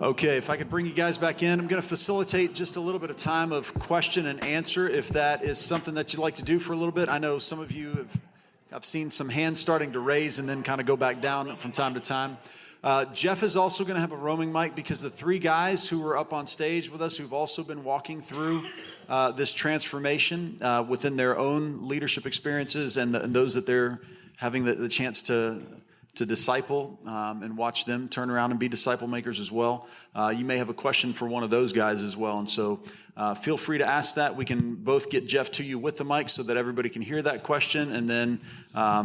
Okay, if I could bring you guys back in, I'm going to facilitate just a little bit of time of question and answer, if that is something that you'd like to do for a little bit. I know some of you I've seen some hands starting to raise and then kind of go back down from time to time. Jeff is also going to have a roaming mic because the three guys who were up on stage with us who've also been walking through this transformation within their own leadership experiences and those that they're having the chance to disciple and watch them turn around and be disciple makers as well. You may have a question for one of those guys as well. And so feel free to ask that. We can both get Jeff to you with the mic so that everybody can hear that question. And then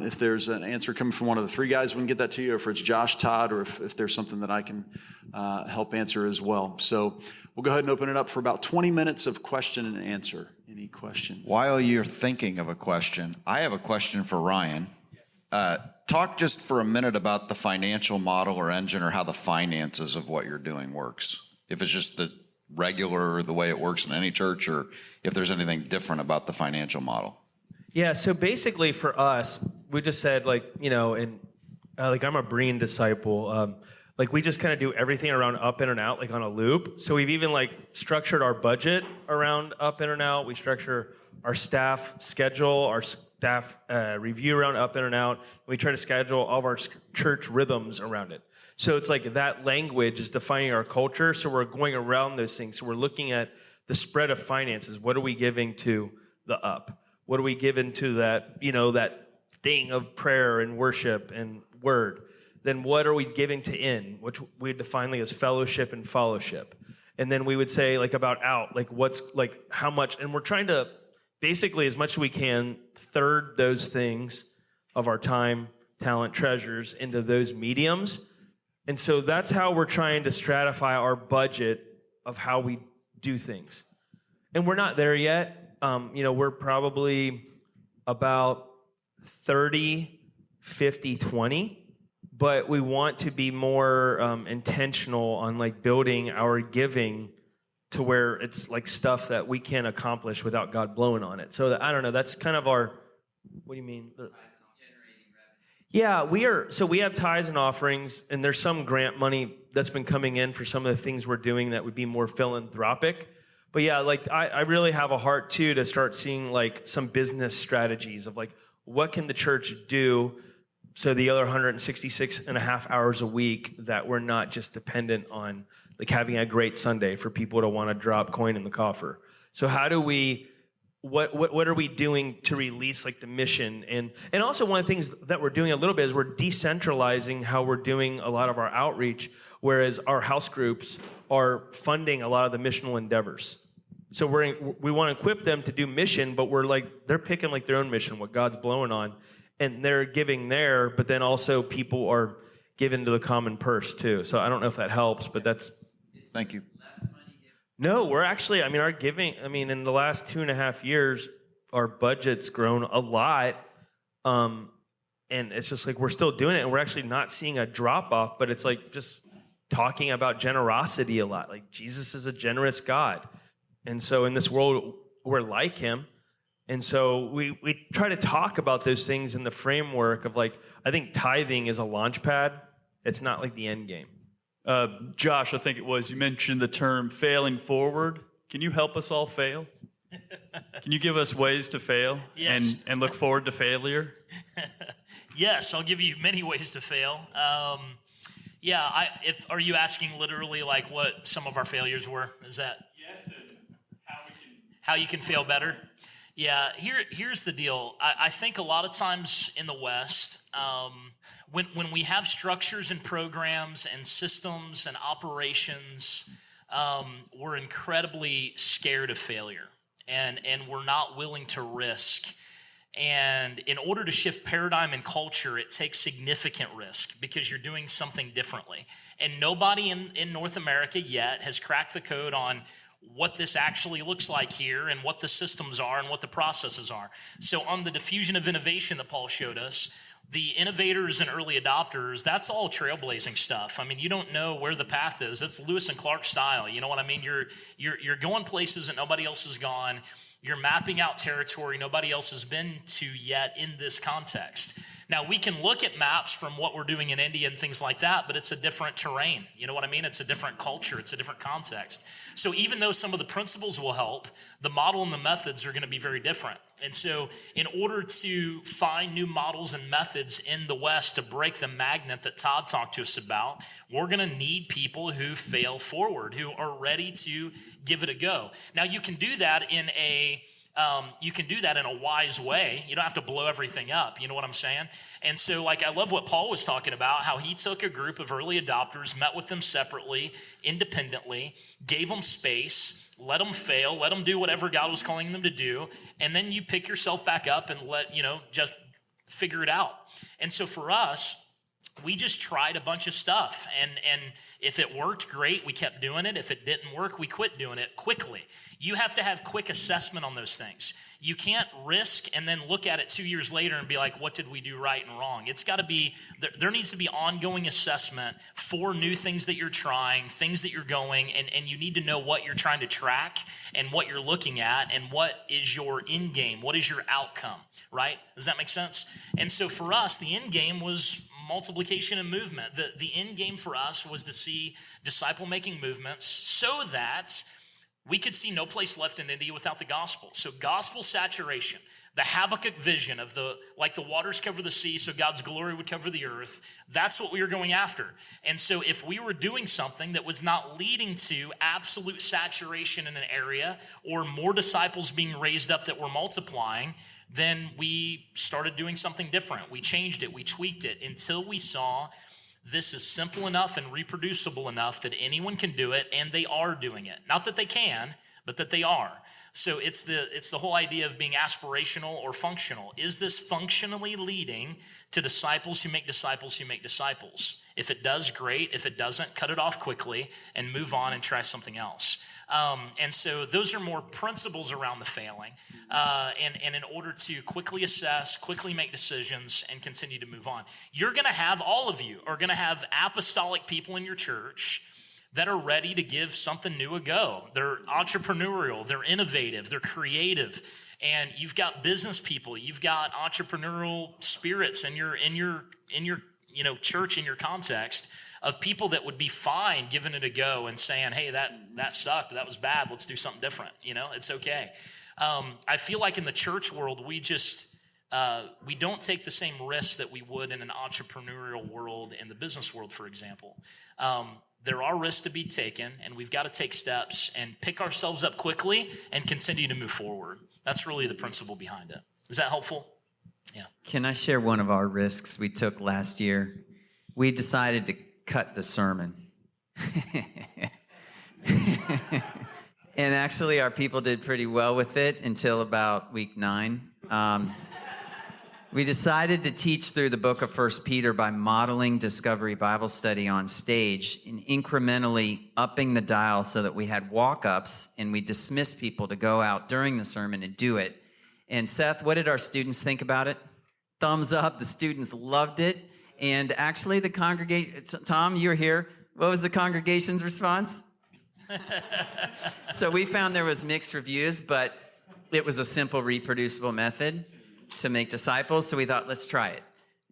if there's an answer coming from one of the three guys, we can get that to you. Or if it's Josh, Todd, or if there's something that I can help answer as well. So we'll go ahead and open it up for about 20 minutes of question and answer. Any questions? While you're thinking of a question, I have a question for Ryan. Talk just for a minute about the financial model or engine or how the finances of what you're doing works. If it's just the regular, the way it works in any church, or if there's anything different about the financial model. Yeah, so basically for us, we just said like I'm a Breen disciple. We just kind of do everything around up, in, and out, like on a loop. So we've even structured our budget around up, in, and out. We structure our staff schedule, our staff review around up, in, and out. We try to schedule all of our church rhythms around it. So it's like that language is defining our culture. So we're going around those things. So we're looking at the spread of finances. What are we giving to the up? What are we giving to that, that thing of prayer and worship and word? Then what are we giving to in, which we define as fellowship and fellowship. And then we would say about out, what's how much, and we're trying to basically as much as we can third those things of our time, talent, treasures into those mediums. And so that's how we're trying to stratify our budget of how we do things. And we're not there yet. We're probably about 30, 50, 20. But we want to be more intentional on building our giving to where it's stuff that we can't accomplish without God blowing on it. So I don't know. That's kind of our. What do you mean? Yeah, we have tithes and offerings, and there's some grant money that's been coming in for some of the things we're doing that would be more philanthropic. But yeah, I really have a heart too to start seeing some business strategies of what can the church do. So the other 166 and a half hours a week that we're not just dependent on having a great Sunday for people to want to drop coin in the coffer. So how do we, what are we doing to release the mission? And also one of the things that we're doing a little bit is we're decentralizing how we're doing a lot of our outreach, whereas our house groups are funding a lot of the missional endeavors. So we want to equip them to do mission, but they're picking their own mission, what God's blowing on. And they're giving there, but then also people are giving to the common purse too. So I don't know if that helps, but that's... Thank you. No, we're actually, our giving, in the last 2.5 years, our budget's grown a lot. And it's just we're still doing it, and we're actually not seeing a drop off, but it's just talking about generosity a lot. Jesus is a generous God. And so in this world, we're like him. And so we try to talk about those things in the framework of I think tithing is a launch pad. It's not the end game. Josh, I think it was, you mentioned the term failing forward. Can you help us all fail? Can you give us ways to fail? Yes. and look forward to failure? Yes, I'll give you many ways to fail. Are you asking literally what some of our failures were? Is that? Yes, and how you can fail better? Yeah, here's the deal. I think a lot of times in the West, when we have structures and programs and systems and operations, we're incredibly scared of failure, and we're not willing to risk. And in order to shift paradigm and culture, it takes significant risk because you're doing something differently. And nobody in North America yet has cracked the code on what this actually looks like here and what the systems are and what the processes are. So on the diffusion of innovation that Paul showed us, the innovators and early adopters, that's all trailblazing stuff. You don't know where the path is. It's Lewis and Clark style. You know what I mean? You're going places that nobody else has gone. You're mapping out territory nobody else has been to yet in this context. Now, we can look at maps from what we're doing in India and things like that, but it's a different terrain. You know what I mean? It's a different culture. It's a different context. So even though some of the principles will help, the model and the methods are going to be very different. And so in order to find new models and methods in the West to break the magnet that Todd talked to us about, we're going to need people who fail forward, who are ready to give it a go. Now, you can do that in a wise way. You don't have to blow everything up. You know what I'm saying? And so, like, I love what Paul was talking about, how he took a group of early adopters, met with them separately, independently, gave them space, let them fail, let them do whatever God was calling them to do, and then you pick yourself back up and just figure it out. And so for us, we just tried a bunch of stuff, and if it worked, great, we kept doing it. If it didn't work, we quit doing it quickly. You have to have quick assessment on those things. You can't risk and then look at it 2 years later and be like, what did we do right and wrong? It's got to be, there needs to be ongoing assessment for new things that you're trying, things that you're going, and you need to know what you're trying to track and what you're looking at and what is your end game, what is your outcome, right? Does that make sense? And so for us, the end game was multiplication and movement. The end game for us was to see disciple-making movements so that we could see no place left in India without the gospel. So gospel saturation, the Habakkuk vision of like the waters cover the sea, so God's glory would cover the earth. That's what we were going after. And so if we were doing something that was not leading to absolute saturation in an area or more disciples being raised up that were multiplying, then we started doing something different. We changed it, we tweaked it until we saw this is simple enough and reproducible enough that anyone can do it, and they are doing it. Not that they can, but that they are. So it's the whole idea of being aspirational or functional. Is this functionally leading to disciples who make disciples who make disciples? If it does, great. If it doesn't, cut it off quickly and move on and try something else. And so those are more principles around the failing. And in order to quickly assess, quickly make decisions, and continue to move on. You're going to have, all of you are going to have apostolic people in your church that are ready to give something new a go. They're entrepreneurial, they're innovative, they're creative. And you've got business people, you've got entrepreneurial spirits in your church, in your context, of people that would be fine giving it a go and saying, hey, that sucked, that was bad, let's do something different. It's okay. I feel like in the church world, we don't take the same risks that we would in an entrepreneurial world, in the business world, for example. There are risks to be taken, and we've got to take steps and pick ourselves up quickly and continue to move forward. That's really the principle behind it. Is that helpful? Yeah. Can I share one of our risks we took last year? We decided to cut the sermon. And actually, our people did pretty well with it until about week 9. We decided to teach through the book of 1 Peter by modeling Discovery Bible Study on stage and incrementally upping the dial so that we had walk-ups and we dismissed people to go out during the sermon and do it. And Seth, what did our students think about it? Thumbs up. The students loved it. And actually the congregation, Tom, you were here. What was the congregation's response? So we found there was mixed reviews, but it was a simple reproducible method to make disciples. So we thought, let's try it.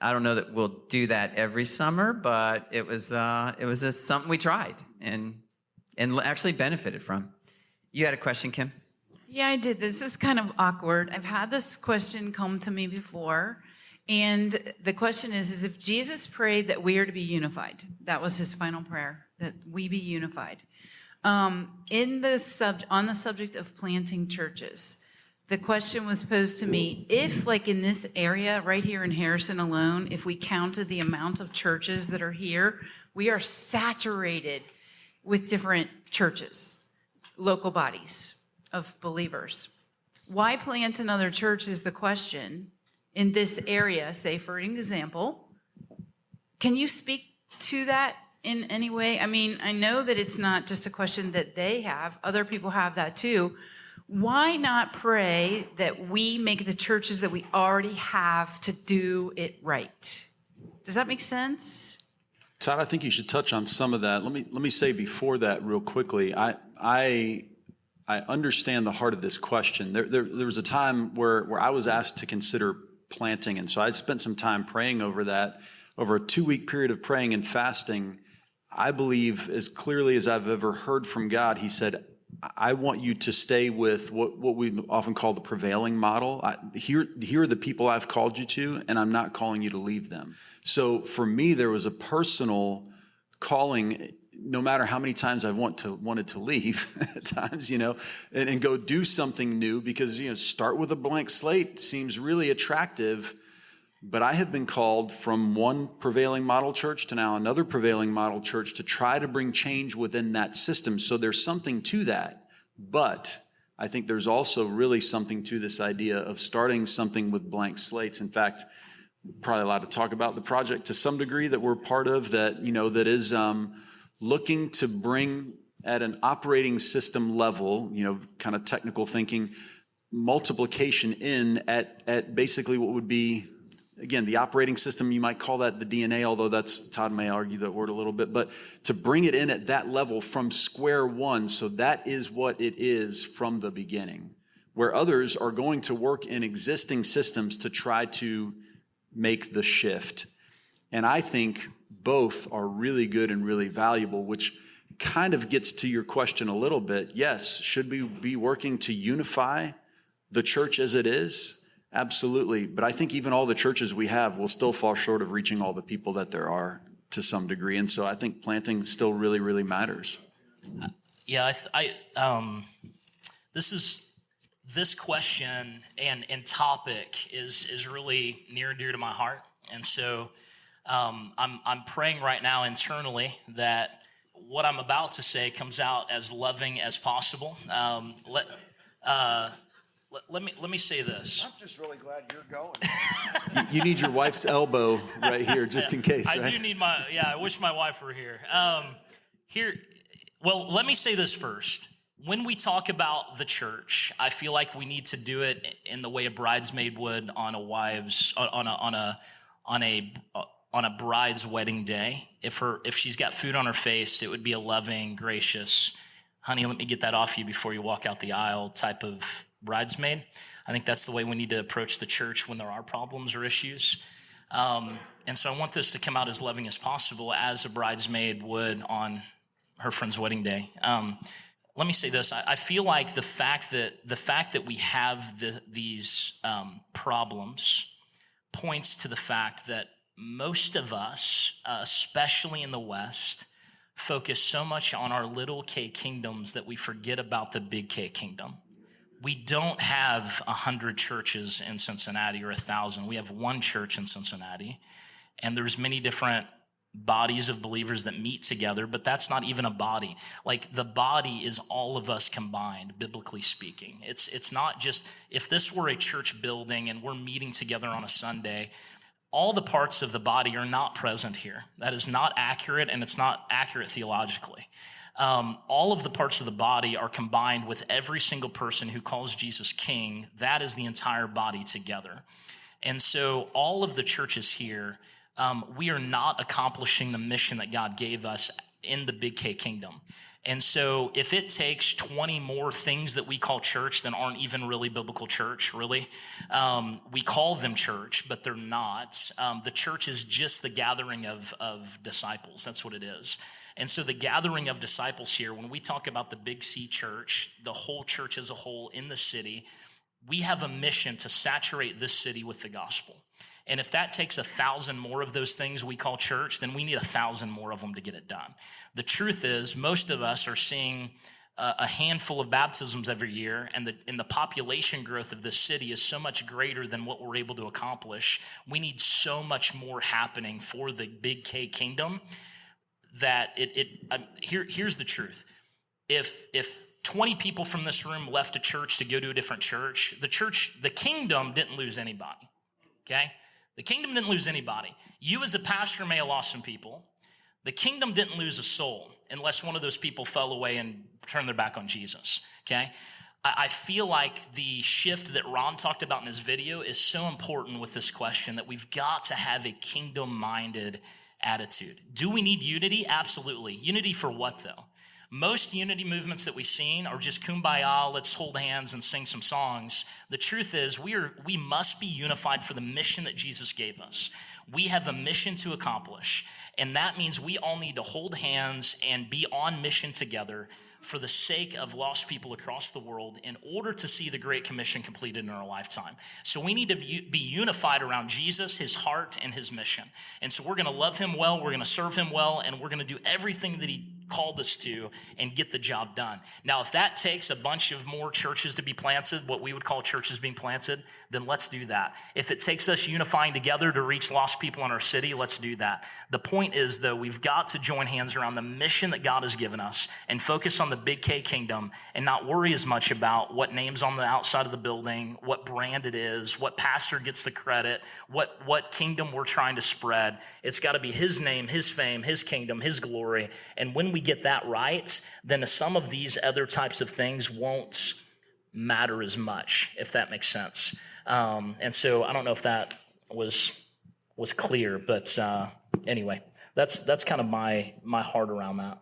I don't know that we'll do that every summer, but it was something we tried and actually benefited from. You had a question, Kim? Yeah, I did. This is kind of awkward. I've had this question come to me before. And the question is if Jesus prayed that we are to be unified, that was his final prayer, that we be unified. On the subject of planting churches, the question was posed to me, if like in this area right here in Harrison alone, if we counted the amount of churches that are here, we are saturated with different churches, local bodies of believers. Why plant another church is the question in this area, say for an example. Can you speak to that in any way? I mean, I know that it's not just a question that they have, other people have that too. Why not pray that we make the churches that we already have to do it right? Does that make sense? Todd, I think you should touch on some of that. Let me say before that real quickly. I understand the heart of this question. There was a time where I was asked to consider planting. And so I spent some time praying over that, over a 2-week period of praying and fasting. I believe as clearly as I've ever heard from God, he said, I want you to stay with what we often call the prevailing model. Here are the people I've called you to, and I'm not calling you to leave them. So for me, there was a personal calling, no matter how many times I wanted to leave at times, and go do something new, because, start with a blank slate seems really attractive. But I have been called from one prevailing model church to now another prevailing model church to try to bring change within that system. So there's something to that. But I think there's also really something to this idea of starting something with blank slates. In fact, probably allowed to talk about the project to some degree that we're part of that, that is looking to bring at an operating system level, kind of technical thinking, multiplication in at basically what would be, again, the operating system. You might call that the DNA, although Todd may argue that word a little bit, but to bring it in at that level from square one, so that is what it is from the beginning, where others are going to work in existing systems to try to make the shift. And I think both are really good and really valuable, which kind of gets to your question a little bit. Yes, should we be working to unify the church as it is? Absolutely. But I think even all the churches we have will still fall short of reaching all the people that there are to some degree. And so I think planting still really, really matters. Yeah, this question and topic is really near and dear to my heart. And so I'm praying right now internally that what I'm about to say comes out as loving as possible. Let me say this. I'm just really glad you're going. You need your wife's elbow right here, just in case. I right? do need I wish my wife were here. Well, let me say this first. When we talk about the church, I feel like we need to do it in the way a bridesmaid would on a bride's wedding day. If she's got food on her face, it would be a loving, gracious, honey, let me get that off you before you walk out the aisle type of bridesmaid. I think that's the way we need to approach the church when there are problems or issues. And so I want this to come out as loving as possible, as a bridesmaid would on her friend's wedding day. Let me say this. I feel like the fact that we have these problems points to the fact that most of us, especially in the West, focus so much on our little K kingdoms that we forget about the big K kingdom. We don't have 100 churches in Cincinnati or 1,000. We have one church in Cincinnati, and there's many different bodies of believers that meet together, but that's not even a body. Like, the body is all of us combined, biblically speaking. It's not just, if this were a church building and we're meeting together on a Sunday, all the parts of the body are not present here. That is not accurate, and it's not accurate theologically. All of the parts of the body are combined with every single person who calls Jesus King. That is the entire body together. And so all of the churches here, we are not accomplishing the mission that God gave us in the big K kingdom. And so if it takes 20 more things that we call church that aren't even really biblical church, really, we call them church, but they're not. The church is just the gathering of disciples. That's what it is. And so the gathering of disciples here, when we talk about the Big C church, the whole church as a whole in the city, we have a mission to saturate this city with the gospel. And if that takes 1,000 more of those things we call church, then we need 1,000 more of them to get it done. The truth is, most of us are seeing a handful of baptisms every year, and the population growth of this city is so much greater than what we're able to accomplish. We need so much more happening for the big K kingdom that here's the truth. If 20 people from this room left a church to go to a different church, the kingdom didn't lose anybody, okay? The kingdom didn't lose anybody. You as a pastor may have lost some people. The kingdom didn't lose a soul unless one of those people fell away and turned their back on Jesus, okay? I feel like the shift that Ron talked about in his video is so important with this question, that we've got to have a kingdom-minded attitude. Do we need unity? Absolutely. Unity for what, though? Most unity movements that we've seen are just kumbaya, let's hold hands and sing some songs. The truth is we must be unified for the mission that Jesus gave us. We have a mission to accomplish, and that means we all need to hold hands and be on mission together for the sake of lost people across the world in order to see the Great Commission completed in our lifetime. So we need to be unified around Jesus, his heart, and his mission. And so we're going to love him well, we're going to serve him well, and we're going to do everything that he called us to and get the job done. Now, if that takes a bunch of more churches to be planted, what we would call churches being planted, then let's do that. If it takes us unifying together to reach lost people in our city, let's do that. The point is, though, we've got to join hands around the mission that God has given us and focus on the big K kingdom and not worry as much about what name's on the outside of the building, what brand it is, what pastor gets the credit, what kingdom we're trying to spread. It's got to be his name, his fame, his kingdom, his glory. And when we get that right, then some of these other types of things won't matter as much, if that makes sense. And so I don't know if that was clear, but anyway, that's kind of my heart around that.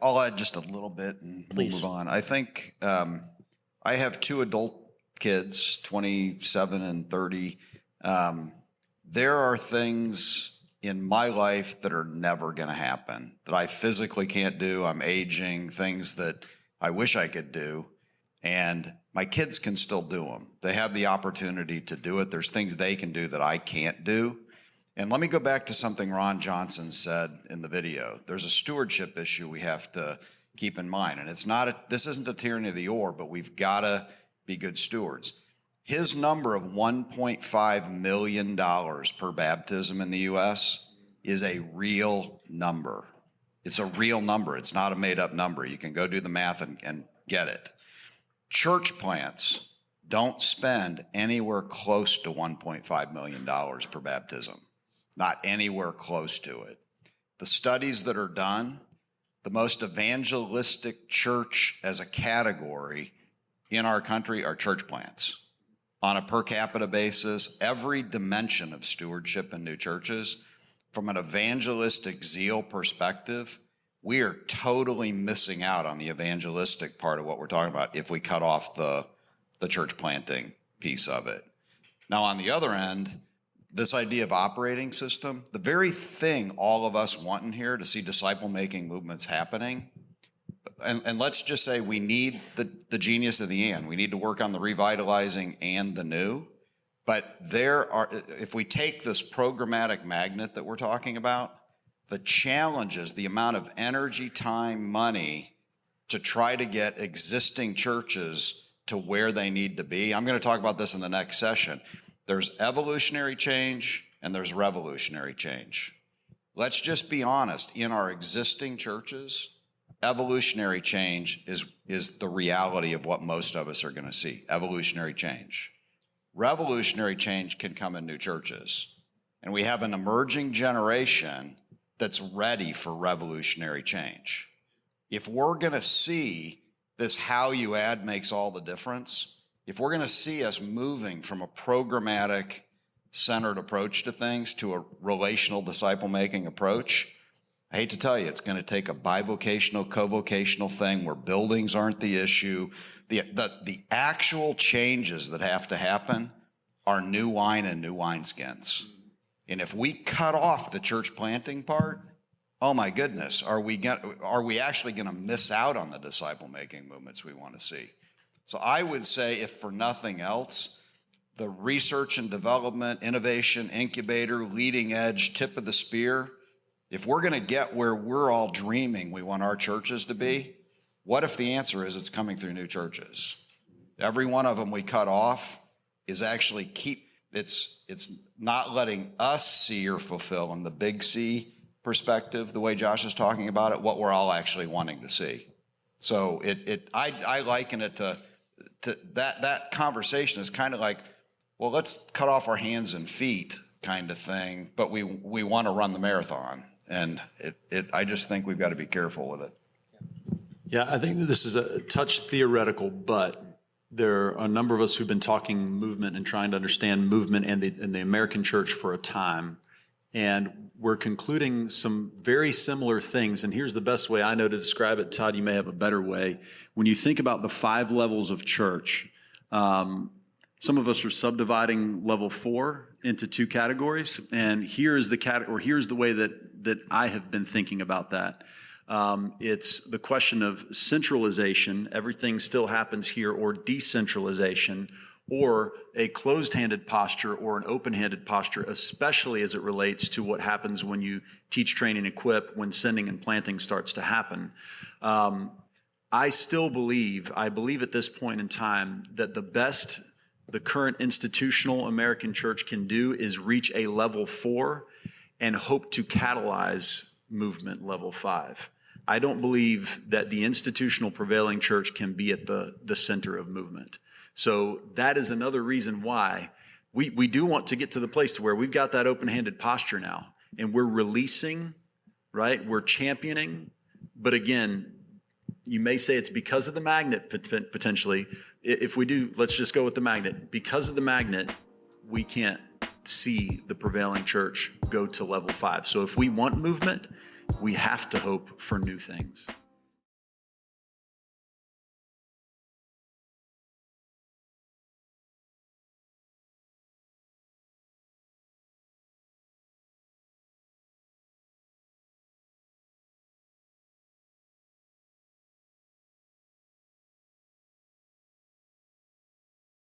I'll add just a little bit and Please. we'll move on. I think I have two adult kids, 27 and 30. There are things in my life that are never going to happen, that I physically can't do. I'm aging, things that I wish I could do. And my kids can still do them. They have the opportunity to do it. There's things they can do that I can't do. And let me go back to something Ron Johnson said in the video. There's a stewardship issue we have to keep in mind. And this isn't a tyranny of the or, but we've got to be good stewards. His number of $1.5 million per baptism in the U.S. is a real number. It's a real number. It's not a made-up number. You can go do the math and get it. Church plants don't spend anywhere close to $1.5 million per baptism. Not anywhere close to it. The studies that are done, the most evangelistic church as a category in our country are church plants. On a per capita basis, every dimension of stewardship in new churches, from an evangelistic zeal perspective, we are totally missing out on the evangelistic part of what we're talking about if we cut off the church planting piece of it. Now, on the other end, this idea of operating system, the very thing all of us want in here to see disciple-making movements happening, and let's just say we need the genius of the and. We need to work on the revitalizing and the new. But if we take this programmatic magnet that we're talking about, the challenges, the amount of energy, time, money to try to get existing churches to where they need to be. I'm going to talk about this in the next session. There's evolutionary change and there's revolutionary change. Let's just be honest. In our existing churches, evolutionary change is the reality of what most of us are going to see. Evolutionary change. Revolutionary change can come in new churches. And we have an emerging generation that's ready for revolutionary change. If we're going to see this how you add makes all the difference, if we're going to see us moving from a programmatic centered approach to things to a relational disciple-making approach, I hate to tell you, it's going to take a bivocational, co-vocational thing where buildings aren't the issue. The actual changes that have to happen are new wine and new wineskins. And if we cut off the church planting part, oh my goodness, are we actually going to miss out on the disciple-making movements we want to see? So I would say, if for nothing else, the research and development, innovation, incubator, leading edge, tip of the spear, if we're going to get where we're all dreaming we want our churches to be, what if the answer is it's coming through new churches? Every one of them we cut off is actually it's not letting us see or fulfill in the big C perspective, the way Josh is talking about it, what we're all actually wanting to see. So I liken it to that conversation is kind of like, well, let's cut off our hands and feet kind of thing, but we want to run the marathon. And I just think we've got to be careful with it. Yeah, I think this is a touch theoretical, but there are a number of us who've been talking movement and trying to understand movement and the American church for a time. And we're concluding some very similar things. And here's the best way I know to describe it. Todd, you may have a better way. When you think about the 5 levels of church, some of us are subdividing level 4 into 2 categories. And here's the way that I have been thinking about that. It's the question of centralization, everything still happens here, or decentralization, or a closed-handed posture or an open-handed posture, especially as it relates to what happens when you teach, train, and equip, when sending and planting starts to happen. I believe at this point in time that the best the current institutional American church can do is reach a level 4 and hope to catalyze movement level 5. I don't believe that the institutional prevailing church can be at the center of movement. So that is another reason why we do want to get to the place to where we've got that open-handed posture now, and we're releasing, right? We're championing. But again, you may say it's because of the magnet potentially. If we do, let's just go with the magnet. Because of the magnet, we can't see the prevailing church go to level 5. So if we want movement, we have to hope for new things.